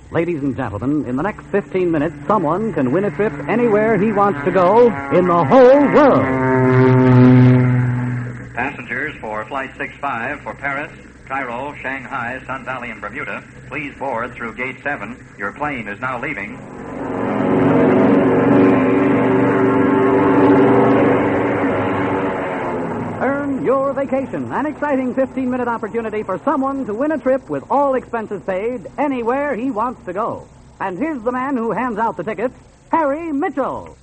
Ladies and gentlemen, in the next 15 minutes, someone can win a trip anywhere he wants to go in the whole world. Passengers for Flight 65 for Paris, Cairo, Shanghai, Sun Valley, and Bermuda, please board through Gate 7. Your plane is now leaving. Earn your vacation, an exciting 15-minute opportunity for someone to win a trip with all expenses paid anywhere he wants to go. And here's the man who hands out the tickets, Harry Mitchell.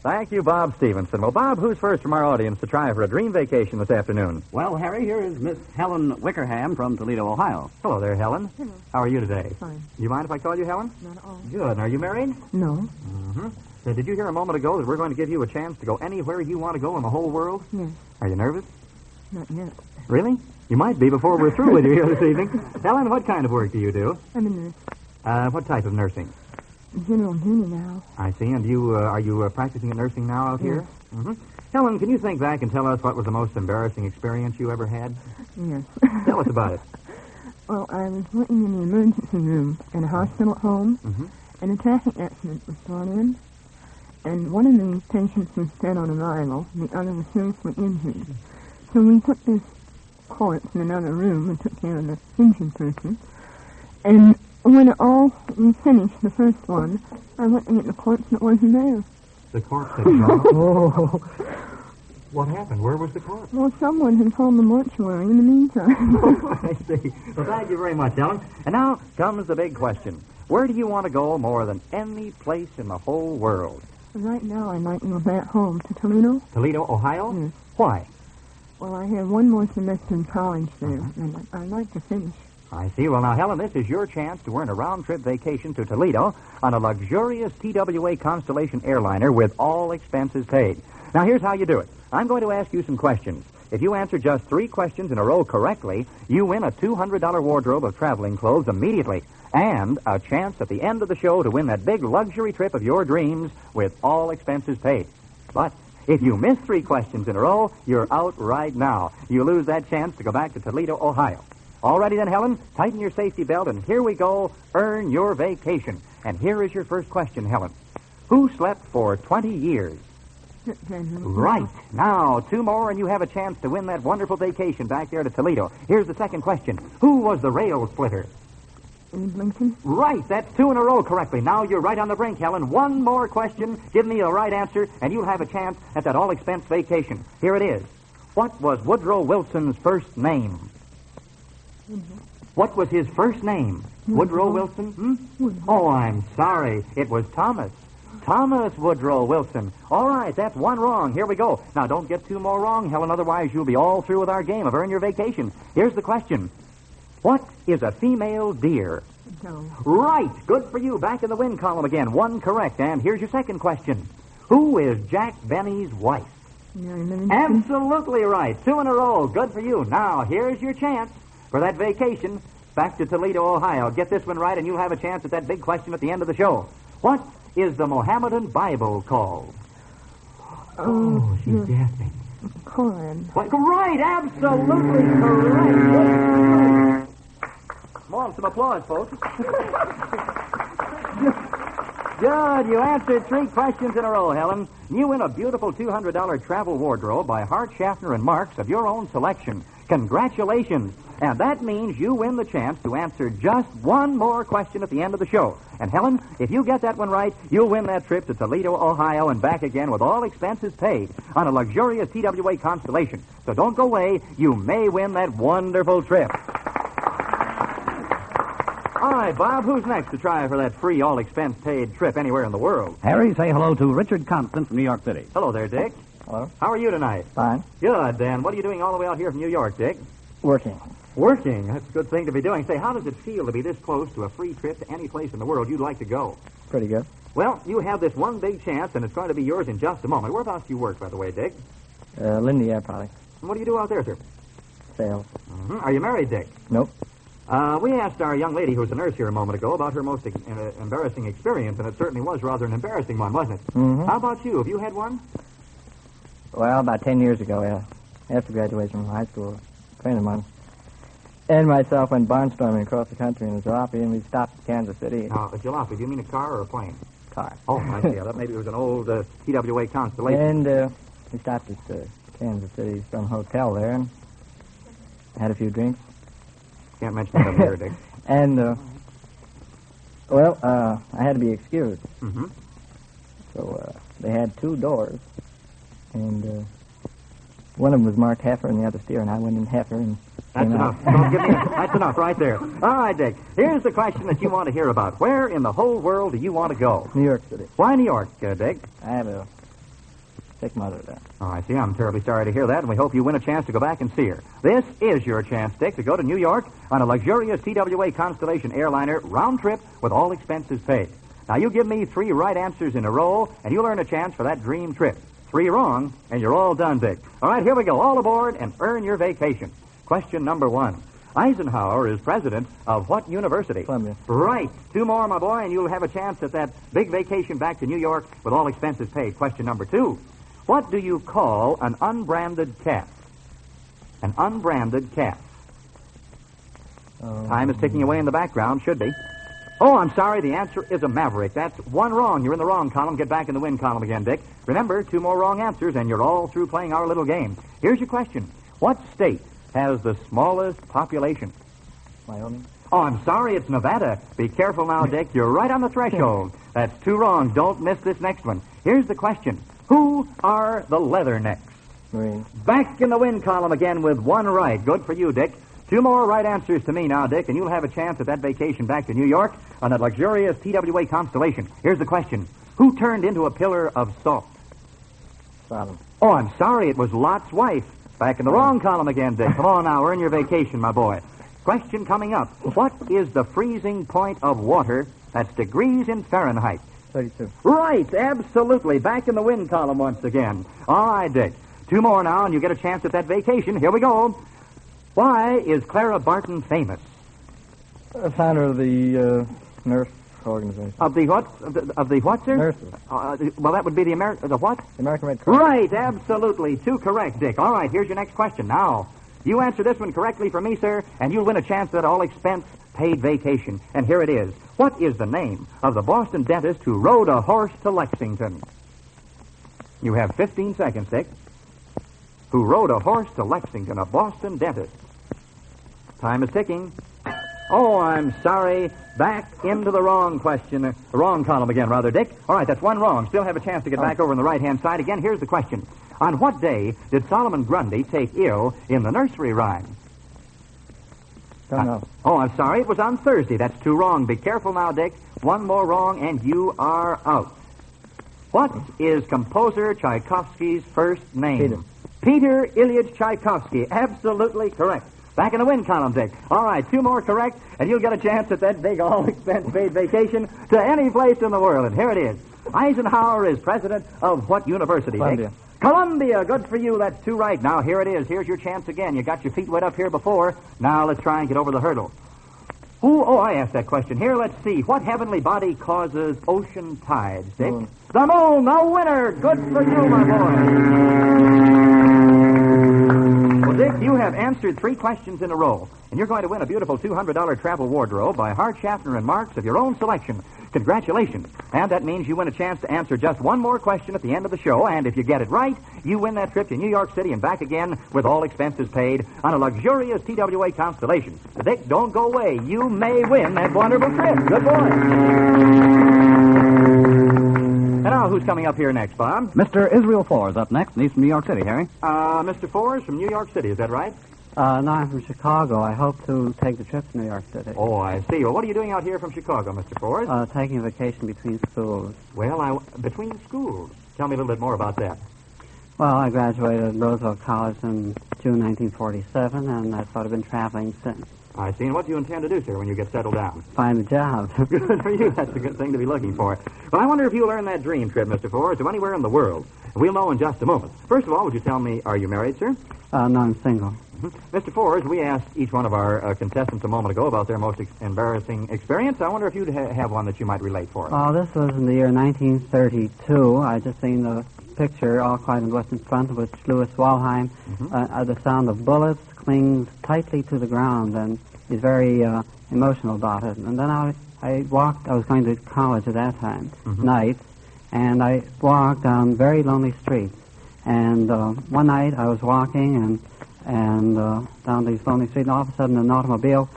Thank you, Bob Stevenson. Well, Bob, who's first from our audience to try for a dream vacation this afternoon? Well, Harry, here is Miss Helen Wickerham from Toledo, Ohio. Hello there, Helen. Hello. How are you today? Fine. You mind if I call you Helen? Not at all. Good. Are you married? No. Mm-hmm. Now, did you hear a moment ago that we're going to give you a chance to go anywhere you want to go in the whole world? Yes. Are you nervous? Not yet. Really? You might be before we're through with you here this evening. Helen, what kind of work do you do? I'm a nurse. What type of nursing? General duty now. I see. And are you practicing at nursing now out here? Mm-hmm. Helen, can you think back and tell us what was the most embarrassing experience you ever had? Yes. Tell us about it. Well, I was working in the emergency room in a hospital at home, and a traffic accident was brought in, and one of the patients was dead on arrival, and the other was seriously injured. So we put this corpse in another room and took care of the injured person, and when it all was finished, the first one, I went to get the corpse and it wasn't there. The corpse had gone? Oh. What happened? Where was the corpse? Well, someone had told the mortuary in the meantime. I see. Well, thank you very much, Helen. And now comes the big question. Where do you want to go more than any place in the whole world? Right now, I'd like to go back home to Toledo. Toledo, Ohio? Yes. Why? Well, I have one more semester in college there, and I'd like to finish. I see. Well, now, Helen, this is your chance to earn a round-trip vacation to Toledo on a luxurious TWA Constellation airliner with all expenses paid. Now, here's how you do it. I'm going to ask you some questions. If you answer just 3 questions in a row correctly, you win a $200 wardrobe of traveling clothes immediately and a chance at the end of the show to win that big luxury trip of your dreams with all expenses paid. But if you miss 3 questions in a row, you're out right now. You lose that chance to go back to Toledo, Ohio. All righty then, Helen, tighten your safety belt, and here we go. Earn your vacation. And here is your first question, Helen. Who slept for 20 years? Right. Now, 2 more, and you have a chance to win that wonderful vacation back there to Toledo. Here's the second question. Who was the rail splitter? Lincoln? Right. That's 2 in a row correctly. Now you're right on the brink, Helen. 1 more question. Give me the right answer, and you'll have a chance at that all-expense vacation. Here it is. What was Woodrow Wilson's first name? What was his first name? Woodrow Wilson? Oh, I'm sorry. It was Thomas. Thomas Woodrow Wilson. All right, that's 1 wrong. Here we go. Now, don't get 2 more wrong, Helen, otherwise you'll be all through with our game of Earn Your Vacation. Here's the question. What is a female deer? No. Right. Good for you. Back in the win column again. 1 correct. And here's your second question. Who is Jack Benny's wife? Absolutely right. 2 in a row. Good for you. Now, here's your chance for that vacation back to Toledo, Ohio. Get this one right, and you'll have a chance at that big question at the end of the show. What is the Mohammedan Bible called? Oh, she's gasping. Koran. What? Right, absolutely correct. Come on, some applause, folks. Good. You answered 3 questions in a row, Helen. You win a beautiful $200 travel wardrobe by Hart, Schaffner, and Marks of your own selection. Congratulations. And that means you win the chance to answer just 1 more question at the end of the show. And, Helen, if you get that one right, you'll win that trip to Toledo, Ohio, and back again with all expenses paid on a luxurious TWA Constellation. So don't go away. You may win that wonderful trip. All right, Bob, who's next to try for that free, all-expense-paid trip anywhere in the world? Harry, say hello to Richard Constant from New York City. Hello there, Dick. Hello. How are you tonight? Fine. Good. And what are you doing all the way out here from New York, Dick? Working. Working. That's a good thing to be doing. Say, how does it feel to be this close to a free trip to any place in the world you'd like to go? Pretty good. Well, you have this one big chance, and it's going to be yours in just a moment. Whereabouts do you work, by the way, Dick? Lindy Air Product. And what do you do out there, sir? Sales. Mm-hmm. Are you married, Dick? Nope. We asked our young lady who was a nurse here a moment ago about her most embarrassing experience, and it certainly was rather an embarrassing one, wasn't it? Mm-hmm. How about you? Have you had one? Well, about 10 years ago, after graduation from high school, a friend of mine and myself went barnstorming across the country in a jalopy, and we stopped in Kansas City. Now, a jalopy, do you mean a car or a plane? Car. Oh, I see. I thought maybe it was an old TWA Constellation. And we stopped at Kansas City, some hotel there, and had a few drinks. Can't mention that over here, Dick. And, I had to be excused. Mm-hmm. So they had two doors, and one of them was marked heifer and the other steer, and I went in heifer and That's came enough. out. Don't give me that's enough right there. All right, Dick. Here's the question that you want to hear about. Where in the whole world do you want to go? New York City. Why New York, Dick? I have a sick mother there. Oh, I see. I'm terribly sorry to hear that, and we hope you win a chance to go back and see her. This is your chance, Dick, to go to New York on a luxurious TWA Constellation airliner round trip with all expenses paid. Now, you give me 3 right answers in a row, and you'll earn a chance for that dream trip. 3 wrong, and you're all done, Dick. All right, here we go. All aboard and earn your vacation. Question number 1. Eisenhower is president of what university? Columbia. Right. 2 more, my boy, and you'll have a chance at that big vacation back to New York with all expenses paid. Question number 2. What do you call an unbranded calf? An unbranded calf. Time is ticking away in the background. Should be. Oh, I'm sorry. The answer is a maverick. That's 1 wrong. You're in the wrong column. Get back in the win column again, Dick. Remember, 2 more wrong answers, and you're all through playing our little game. Here's your question. What state has the smallest population? Wyoming. Oh, I'm sorry. It's Nevada. Be careful now, Dick. You're right on the threshold. That's 2 wrong. Don't miss this next one. Here's the question. Who are the Leathernecks? Marines. Back in the win column again with 1 right. Good for you, Dick. 2 more right answers to me now, Dick, and you'll have a chance at that vacation back to New York on that luxurious TWA Constellation. Here's the question. Who turned into a pillar of salt? Sodom. Oh, I'm sorry. It was Lot's wife. Back in the wrong column again, Dick. Come on now. Earn your vacation, my boy. Question coming up. What is the freezing point of water that's degrees in Fahrenheit? 32. Right, absolutely. Back in the win column once again. All right, Dick. 2 more now, and you get a chance at that vacation. Here we go. Why is Clara Barton famous? Founder of the nurse organization. Of the what? Of the what, sir? Nurses. Well, that would be the what? The American Red Cross. Right, absolutely. 2 correct, Dick. All right, here's your next question. Now, you answer this one correctly for me, sir, and you'll win a chance at all expense paid vacation. And here it is. What is the name of the Boston dentist who rode a horse to Lexington? You have 15 seconds, Dick. Who rode a horse to Lexington, a Boston dentist. Time is ticking. Oh, I'm sorry. Back into the wrong question. The wrong column again, rather, Dick. All right, that's 1 wrong. Still have a chance to get back over on the right-hand side. Again, here's the question. On what day did Solomon Grundy take ill in the nursery rhyme? Don't know. Oh, I'm sorry. It was on Thursday. That's 2 wrong. Be careful now, Dick. 1 more wrong, and you are out. What is composer Tchaikovsky's first name? Peter Ilyich Tchaikovsky. Absolutely correct. Back in the win column, Dick. All right, 2 more correct, and you'll get a chance at that big all-expense-paid vacation to any place in the world. And here it is. Eisenhower is president of what university, Columbia. Dick? Columbia. Good for you. That's 2 right. Now, here it is. Here's your chance again. You got your feet wet up here before. Now, let's try and get over the hurdle. I asked that question. Here, let's see. What heavenly body causes ocean tides, Dick? Moon. The moon, the winner. Good for you, my boy. Well, Dick, you have answered 3 questions in a row, and you're going to win a beautiful $200 travel wardrobe by Hart, Schaffner, and Marks of your own selection. Congratulations. And that means you win a chance to answer just 1 more question at the end of the show, and if you get it right, you win that trip to New York City and back again with all expenses paid on a luxurious TWA Constellation. Dick, don't go away. You may win that wonderful trip. Good boy. And now, who's coming up here next, Bob? Mr. Israel Forbes up next, and he's from New York City, Harry. Mr. Forbes from New York City, is that right? No, I'm from Chicago. I hope to take the trip to New York City. Oh, I see. Well, what are you doing out here from Chicago, Mr. Forbes? Taking a vacation between schools. Well, between schools. Tell me a little bit more about that. Well, I graduated Roosevelt College in June 1947, and I've sort of been traveling since. I see. And what do you intend to do, sir, when you get settled down? Find a job. Good for you. That's a good thing to be looking for. Well, I wonder if you'll earn that dream trip, Mr. Forbes, to anywhere in the world. We'll know in just a moment. First of all, would you tell me, are you married, sir? No, I'm single. Mr. Forbes, we asked each one of our contestants a moment ago about their most embarrassing experience. I wonder if you'd have one that you might relate for us. Oh, this was in the year 1932. I just seen the picture, all quiet and west in front, with Louis Walheim. The sound of bullets, clings tightly to the ground and is very emotional about it. And then I walked. I was going to college at that time, nights, and I walked down very lonely streets. And one night I was walking and down these lonely streets, and all of a sudden an automobile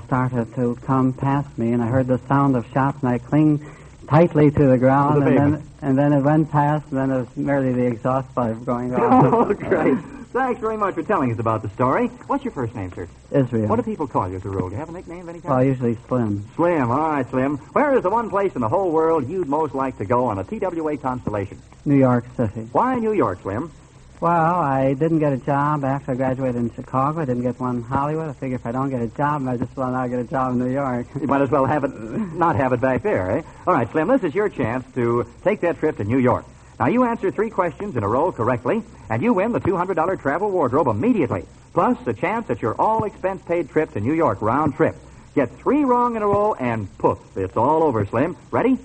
started to come past me, and I heard the sound of shots, and I clinged tightly to the ground, and then it went past, and then it was merely the exhaust pipe going off. Oh, great. Thanks very much for telling us about the story. What's your first name, sir? Israel. What do people call you at the road? Do you have a nickname of any kind? Well, usually Slim. Slim. All right, Slim. Where is the one place in the whole world you'd most like to go on a TWA Constellation? New York City. Why New York, Slim? Well, I didn't get a job after I graduated in Chicago. I didn't get one in Hollywood. I figure if I don't get a job, I might just well not get a job in New York. You might as well not have it back there, eh? All right, Slim, this is your chance to take that trip to New York. Now, you answer 3 questions in a row correctly, and you win the $200 travel wardrobe immediately, plus a chance at your all-expense-paid trip to New York, round trip. Get 3 wrong in a row, and poof, it's all over, Slim. Ready?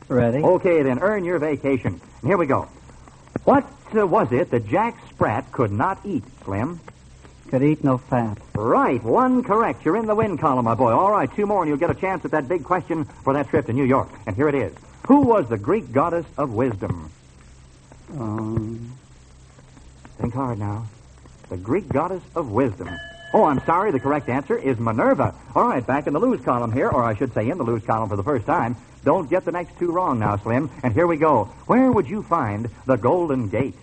Ready. Okay, then earn your vacation. And here we go. What was it that Jack Sprat could not eat, Slim? Could eat no fat. Right, 1 correct. You're in the win column, my boy. All right, 2 more, and you'll get a chance at that big question for that trip to New York. And here it is. Who was the Greek goddess of wisdom? Think hard now. The Greek goddess of wisdom. Oh, I'm sorry. The correct answer is Minerva. All right, back in the lose column here, or I should say in the lose column for the first time. Don't get the next 2 wrong now, Slim. And here we go. Where would you find the Golden Gate?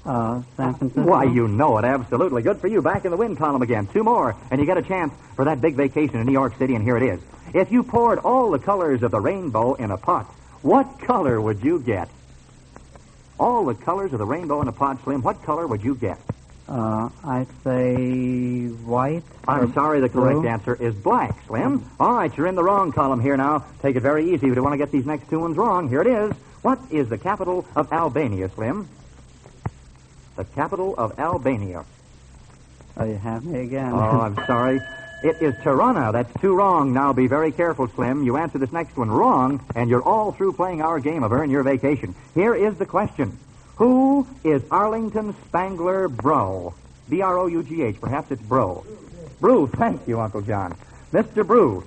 San Francisco. Why, you know it. Absolutely. Good for you. Back in the win column again. 2 more, and you get a chance for that big vacation in New York City, and here it is. If you poured all the colors of the rainbow in a pot, what color would you get? All the colors of the rainbow in a pot, Slim, what color would you get? I'd say white. I'm sorry, the correct blue. answer is black, Slim. All right, you're in the wrong column here now. Take it very easy. We don't want to get these next 2 ones wrong. Here it is. What is the capital of Albania, Slim? The capital of Albania. Oh, you have me again. Oh, I'm sorry. It is Tirana. That's 2 wrong. Now be very careful, Slim. You answer this next one wrong, and you're all through playing our game of Earn Your Vacation. Here is the question. Who is Arlington Spangler Brough? B-R-O-U-G-H. Perhaps it's Bro. Brew. Thank you, Uncle John. Mr. Brew.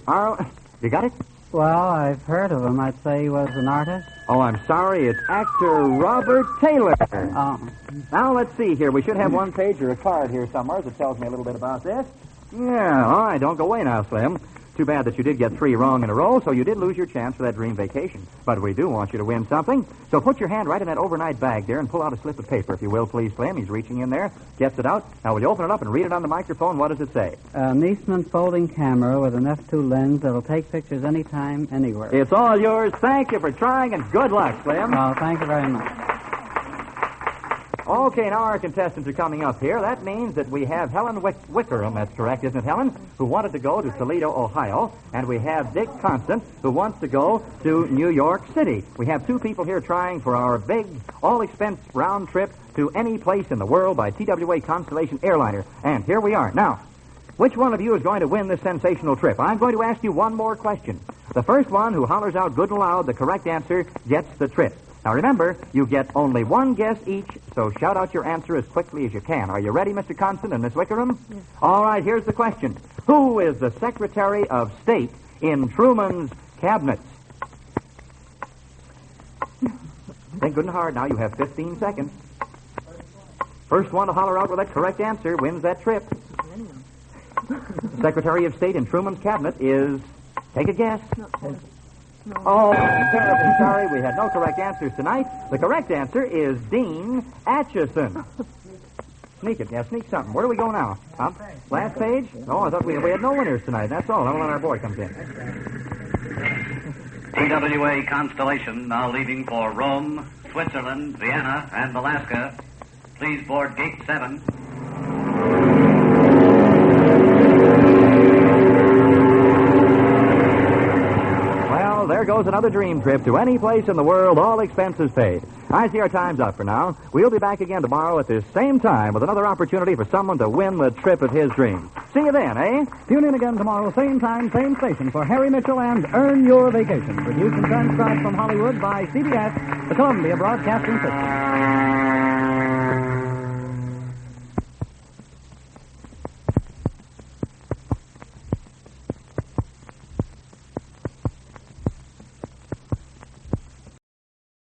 You got it? Well, I've heard of him. I'd say he was an artist. Oh, I'm sorry. It's actor Robert Taylor. Oh. Now, let's see here. We should have 1 page or a card here somewhere that tells me a little bit about this. Yeah, all right. Don't go away now, Slim. Too bad that you did get 3 wrong in a row, so you did lose your chance for that dream vacation. But we do want you to win something. So put your hand right in that overnight bag there and pull out a slip of paper, if you will, please, Slim. He's reaching in there, gets it out. Now, will you open it up and read it on the microphone? What does it say? An Eastman folding camera with an f2 lens that'll take pictures anytime, anywhere. It's all yours. Thank you for trying, and good luck, Slim. Oh, thank you very much. Okay, now our contestants are coming up here. That means that we have Helen Wickerham, that's correct, isn't it, Helen? Who wanted to go to Toledo, Ohio. And we have Dick Constant, who wants to go to New York City. We have 2 people here trying for our big, all-expense round trip to any place in the world by TWA Constellation Airliner. And here we are. Now, which one of you is going to win this sensational trip? I'm going to ask you 1 more question. The first one who hollers out good and loud the correct answer gets the trip. Now, remember, you get only 1 guess each, so shout out your answer as quickly as you can. Are you ready, Mr. Constant and Miss Wickerham? Yes. All right, here's the question. Who is the Secretary of State in Truman's cabinet? Think good and hard. Now, you have 15 seconds. First one to holler out with that correct answer wins that trip. The Secretary of State in Truman's cabinet is... Take a guess. No. Oh, I'm terribly sorry. We had no correct answers tonight. The correct answer is Dean Acheson. Sneak it. Yeah, sneak something. Where do we go now? Last page? Oh, I thought we had no winners tonight. That's all. Now when our boy comes in. TWA Constellation now leaving for Rome, Switzerland, Vienna, and Alaska. Please board gate 7. There goes another dream trip to any place in the world, all expenses paid. I see our time's up for now. We'll be back again tomorrow at this same time with another opportunity for someone to win the trip of his dreams. See you then, eh? Tune in again tomorrow, same time, same station, for Harry Mitchell and Earn Your Vacation. Produced and transcribed from Hollywood by CBS, the Columbia Broadcasting System.